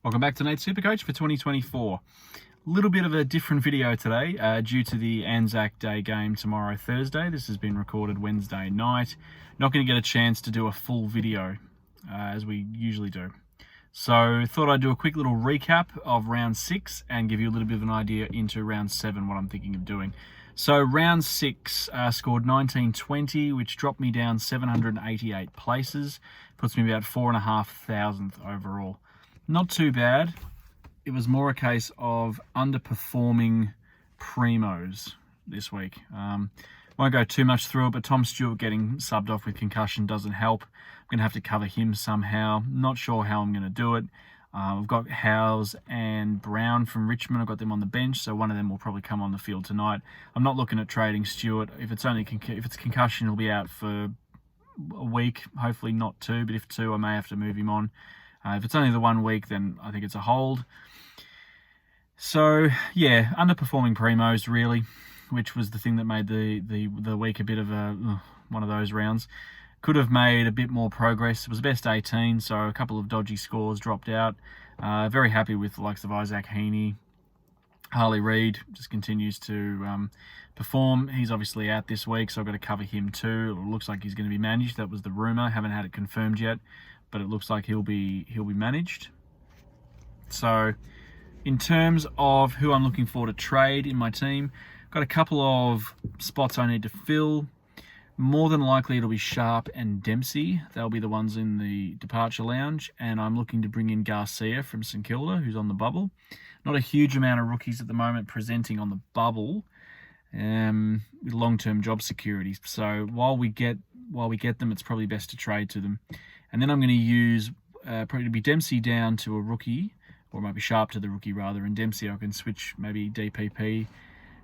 Welcome back to Nath SuperCoach for 2024. A little bit of a different video today due to the Anzac Day game tomorrow, Thursday. This has been recorded Wednesday night. Not going to get a chance to do a full video as we usually do. So thought I'd do a quick little recap of round 6 and give you a little bit of an idea into round 7, what I'm thinking of doing. So round 6 scored 1920, which dropped me down 788 places. Puts me about 4,500 overall. Not too bad. It was more a case of underperforming primos this week. Won't go too much through it, but Tom Stewart getting subbed off with concussion doesn't help. I'm going to have to cover him somehow. Not sure how I'm going to do it. I've got Howes and Brown from Richmond. I've got them on the bench, so one of them will probably come on the field tonight. I'm not looking at trading Stewart. If it's concussion, he'll be out for a week. Hopefully not 2, but if 2, I may have to move him on. If it's only the 1 week, then I think it's a hold. So, yeah, underperforming primos, really, which was the thing that made the week a bit of one of those rounds. Could have made a bit more progress. It was best 18, so a couple of dodgy scores dropped out. Very happy with the likes of Isaac Heaney. Harley Reid just continues to perform. He's obviously out this week, so I've got to cover him too. It looks like he's going to be managed. That was the rumour. Haven't had it confirmed yet, but it looks like he'll be managed. So in terms of who I'm looking for to trade in my team, got a couple of spots I need to fill. More than likely it'll be Sharp and Dempsey. They'll be the ones in the departure lounge, and I'm looking to bring in Garcia from St Kilda, who's on the bubble. Not a huge amount of rookies at the moment presenting on the bubble with long-term job security. So while we get them, it's probably best to trade to them. And then I'm going to use probably to be Dempsey down to a rookie, or it might be Sharp to the rookie rather, and Dempsey I can switch maybe DPP.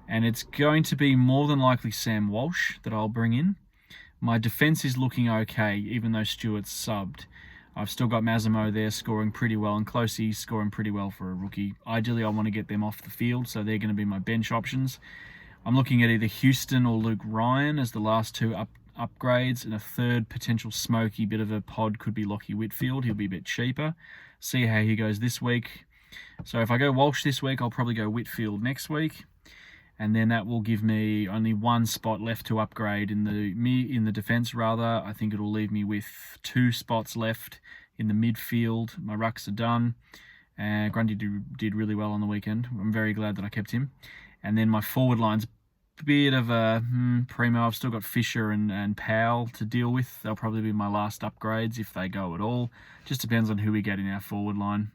And it's going to be more than likely Sam Walsh that I'll bring in. My defence is looking okay, even though Stewart's subbed. I've still got Massimo there scoring pretty well, and Closey scoring pretty well for a rookie. Ideally, I want to get them off the field, so they're going to be my bench options. I'm looking at either Houston or Luke Ryan as the last 2 upgrades, and a third potential smoky bit of a pod could be Lockie Whitfield. He'll be a bit cheaper. See how he goes this week. So if I go Walsh this week, I'll probably go Whitfield next week. And then that will give me only 1 spot left to upgrade in the defence rather. I think it'll leave me with 2 spots left in the midfield. My rucks are done. Grundy did really well on the weekend. I'm very glad that I kept him. And then my forward line's a bit of a primo. I've still got Fisher and Powell to deal with. They'll probably be my last upgrades if they go at all. Just depends on who we get in our forward line.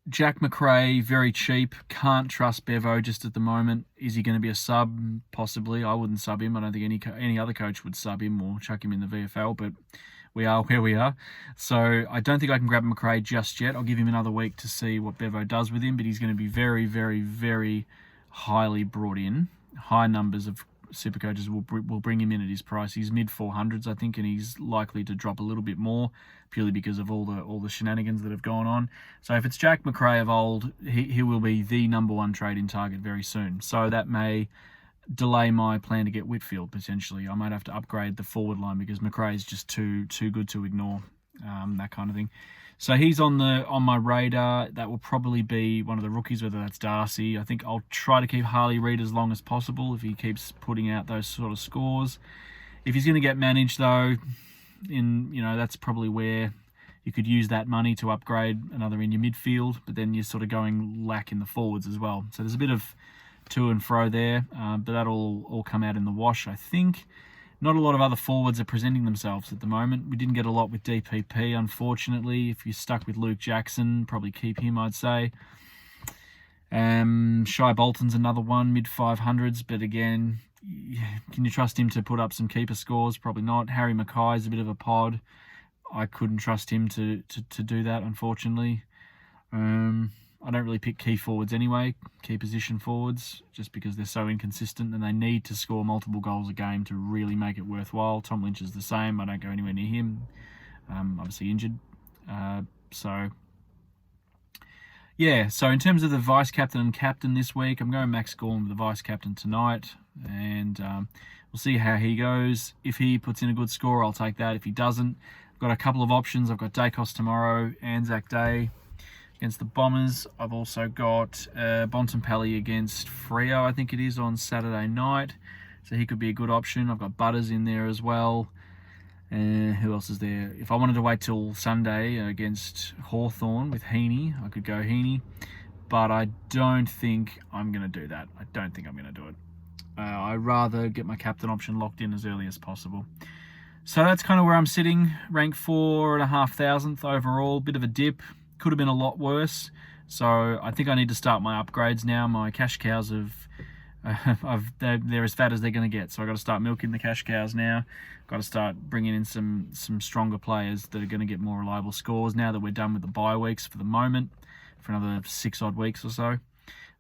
Jack McRae, very cheap. Can't trust Bevo just at the moment. Is he going to be a sub? Possibly. I wouldn't sub him. I don't think any other coach would sub him or chuck him in the VFL, but we are where we are. So I don't think I can grab McRae just yet. I'll give him another week to see what Bevo does with him, but he's going to be very, very, very highly brought in. High numbers of super coaches will bring him in at his price. He's mid 400s, I think, and he's likely to drop a little bit more purely because of all the shenanigans that have gone on. So if it's Jack McRae of old, he will be the #1 trade in target very soon. So that may delay my plan to get Whitfield potentially. I might have to upgrade the forward line because McRae is just too good to ignore, that kind of thing. So he's on my radar. That will probably be one of the rookies, whether that's Darcy. I think I'll try to keep Harley Reid as long as possible if he keeps putting out those sort of scores. If he's going to get managed though, that's probably where you could use that money to upgrade another in your midfield, but then you're sort of going lack in the forwards as well. So there's a bit of to and fro there, but that'll all come out in the wash, I think. Not a lot of other forwards are presenting themselves at the moment. We didn't get a lot with DPP, unfortunately. If you're stuck with Luke Jackson, probably keep him, I'd say. Shai Bolton's another one, mid 500s, but again, can you trust him to put up some keeper scores? Probably not. Harry Mackay's a bit of a pod. I couldn't trust him to do that, unfortunately. I don't really pick key forwards anyway, key position forwards, just because they're so inconsistent and they need to score multiple goals a game to really make it worthwhile. Tom Lynch is the same. I don't go anywhere near him. Obviously injured. So in terms of the vice-captain and captain this week, I'm going Max Gorn with the vice-captain tonight, and we'll see how he goes. If he puts in a good score, I'll take that. If he doesn't, Got a couple of options. I've got Dacos tomorrow, Anzac Day against the Bombers. I've also got Bontempelli against Freo, I think it is, on Saturday night. So he could be a good option. I've got Butters in there as well. Who else is there? If I wanted to wait till Sunday against Hawthorn with Heaney, I could go Heaney. But I don't think I'm going to do that. I don't think I'm going to do it. I'd rather get my captain option locked in as early as possible. So that's kind of where I'm sitting. Rank 4,500 overall. Bit of a dip. Could have been a lot worse. So I think I need to start my upgrades now. My cash cows they're as fat as they're going to get. So I've got to start milking the cash cows now. Got to start bringing in some stronger players that are going to get more reliable scores now that we're done with the bye weeks for the moment, for another 6 odd weeks or so,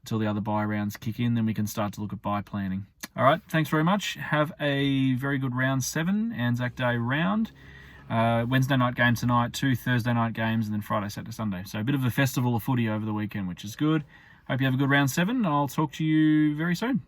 until the other bye rounds kick in. Then we can start to look at bye planning. All right, thanks very much. Have a very good round 7, Anzac Day round. Wednesday night game tonight, 2 Thursday night games, and then Friday, Saturday, Sunday. So a bit of a festival of footy over the weekend, which is good. Hope you have a good round 7. I'll talk to you very soon.